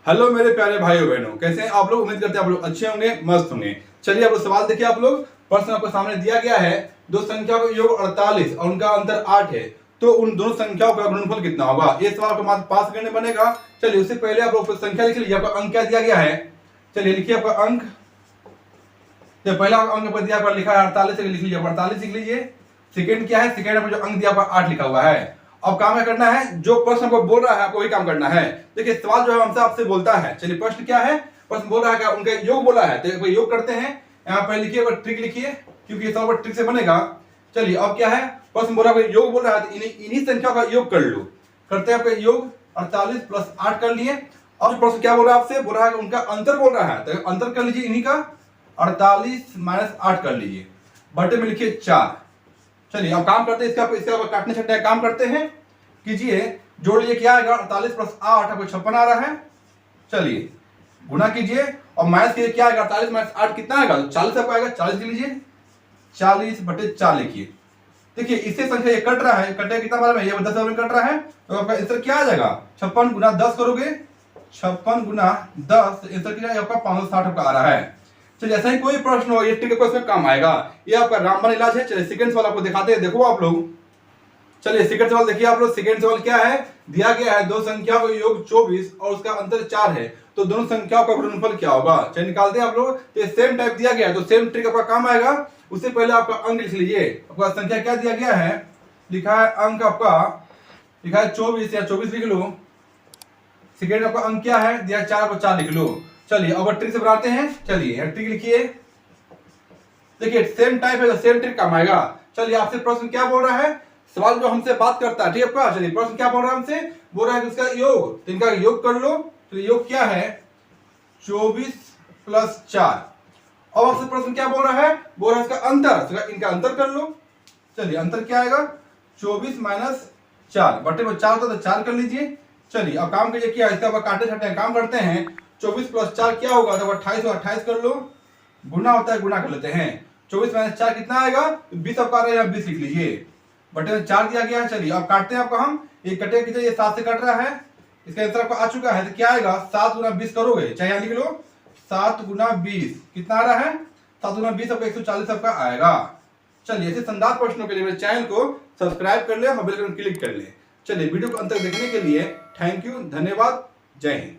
Hello मेरे प्यारे भाइयों बहनों, कैसे हैं आप लोग। उम्मीद करते हैं आप लोग अच्छे होंगे, मस्त होंगे। चलिए आप लोग सवाल देखिए। आप लोग प्रश्न आपको सामने दिया गया है, दो संख्याओं का योग 48 और उनका अंतर 8 है, तो उन दोनों संख्याओं का गुणनफल कितना होगा। ये सवाल आपको मात्र 5 सेकंड में बनेगा। चलिए उससे पहले आप लोग संख्या लिख लीजिए। आपका अंक क्या दिया गया है, चलिए लिखिए आपका अंक। तो पहला अंक पर दिया पर लिखा है 48, लिख लीजिए 48 लिख लीजिए। सेकंड क्या है, सेकंड पर जो अंक दिया पर 8 लिखा हुआ है। अब काम क्या करना है, जो प्रश्न आपको बोल रहा है आपको वही काम करना है। देखिए सवाल जो है हमसे आपसे बोलता है। चलिए प्रश्न क्या है, प्रश्न बोल रहा है क्या, उनका योग बोला है, तो योग करते हैं। यहाँ पर लिखिए ट्रिक लिखिए, क्योंकि ये सवाल ट्रिक से बनेगा। चलिए अब क्या है, प्रश्न बोल रहा है योग बोल रहा है, तो इन्हीं संख्याओं का योग कर लो। करते हैं आपका योग 48 प्लस 8 कर लिए। अब प्रश्न क्या बोल रहा है आपसे, बोल रहा है उनका अंतर बोल रहा है, तो अंतर कर लीजिए इन्हीं का 48 माइनस 8 कर लीजिए, बटे में लिखिए 4। चलिए अब काम करते हैं, इसका काटने छटने का काम करते हैं। कीजिए, जोड़ लीजिए, क्या आएगा 48 प्लस 8 आपको 56 आ रहा है। चलिए गुना कीजिए और माइनस कीजिए, क्या आएगा 48 माइनस 8 कितना आएगा, तो 40 आपको आएगा। 40 लिख लीजिए, 40 बटे 4 लिखिए। देखिए इससे संख्या ये कट रहा है, कटे कितना बार में, ये 10 में कट रहा है, तो आपका आंसर क्या आ जाएगा 56 गुना 10 करोगे, 56 गुना 10 आंसर क्या आपका 560 आपका आ रहा है। चलिए ऐसा ही कोई प्रश्न हो, ये ट्रिक इसमें काम आएगा। ये आपका रामबाण इलाज है। चलिए सेकंड सवाल आपको दिखाते हैं, देखो आप लोग। चलिए सेकंड सवाल देखिए आप लोग। सेकंड सवाल क्या है, दिया गया है दो संख्याओं का योग 24 और उसका अंतर 4 है, तो दोनों संख्याओं का गुणनफल क्या होगा। चलिए निकालते हैं आप लोग। तो सेम टाइप दिया गया है, तो सेम ट्रिक आपका काम आएगा। उससे पहले आपका अंक लिख लीजिए। आपका संख्या क्या दिया गया है, लिखा है अंक आपका, लिखा है 24 या 24 लिख लो। सेकंड आपका अंक क्या है, दिया 4 को 4 लिख लो। चलिए अब ट्रिक से बनाते हैं। चलिए ट्रिक लिखिए। देखिए सेम टाइप है, सेम ट्रिक काम आएगा। चलिए आपसे प्रश्न क्या बोल रहा है, सवाल जो हमसे बात करता है, ठीक है। चलिए प्रश्न क्या बोल रहा है हमसे, बोल रहा है कि उसका योग, तो इनका योग कर लो। तो योग क्या है 24 प्लस 4। अब आपसे प्रश्न क्या बोल रहा है, बोल रहा है इसका अंतर, तो इनका अंतर कर लो। चलिए अंतर क्या आएगा 24 माइनस 4 बटे में 4 तो 4 कर लीजिए। चलिए अब काम कीजिए, क्या इसका काटे छाटे काम करते हैं। 24 प्लस 4 क्या होगा, तो 28 और 28 कर लो। गुना होता है, गुना कर लेते हैं। 24 माइनस 4 कितना आएगा, 20 आपका आ रहा है, 20 लिख लीजिए, बटे में 4 दिया गया है। चलिए अब काटते हैं आपको हम, ये कटे कितने, ये 7 से कट रहा है, इसका आंसर आपको आ चुका है। तो क्या आएगा 7 गुना 20 करोगे, चाहे यहाँ लिख लो 7 गुना 20 कितना आ रहा है, 7 गुना 20 आपका 140 आपका आएगा। चलिए ऐसे संदार प्रश्नों के लिए मेरे चैनल को सब्सक्राइब कर ले और बेल आइकन क्लिक कर ले। चलिए वीडियो को अंत तक देखने के लिए थैंक यू, धन्यवाद, जय हिंद।